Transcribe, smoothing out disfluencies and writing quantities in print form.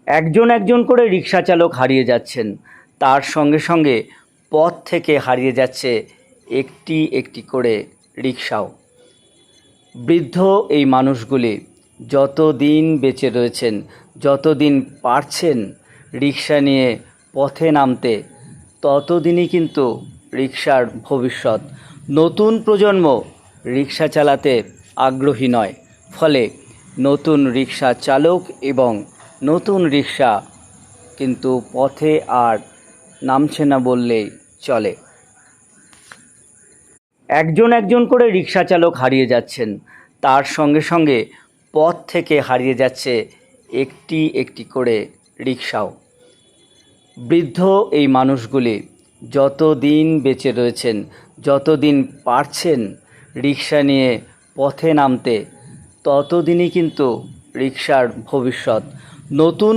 একজন একজন করে রিক্সা চালক হারিয়ে যাচ্ছেন, তার সঙ্গে সঙ্গে পথ থেকে হারিয়ে যাচ্ছে একটি একটি করে রিক্সাও। বৃদ্ধ এই মানুষগুলি যতদিন বেঁচে রয়েছেন, যতদিন পারছেন রিক্সা নিয়ে পথে নামতে, ততদিনই কিন্তু রিক্সার ভবিষ্যৎ। নতুন প্রজন্ম রিক্সা চালাতে আগ্রহী নয়, ফলে নতুন রিক্সা চালক এবং নতুন রিক্সা কিন্তু পথে আর নামছে না বললেই চলে। একজন একজন করে রিক্সা চালক হারিয়ে যাচ্ছেন, তার সঙ্গে সঙ্গে পথ থেকে হারিয়ে যাচ্ছে একটি একটি করে রিক্সাও। বৃদ্ধ এই মানুষগুলি যতদিন বেঁচে রয়েছেন, যতদিন পারছেন রিক্সা নিয়ে পথে নামতে, ততদিনই কিন্তু রিক্সার ভবিষ্যৎ। নতুন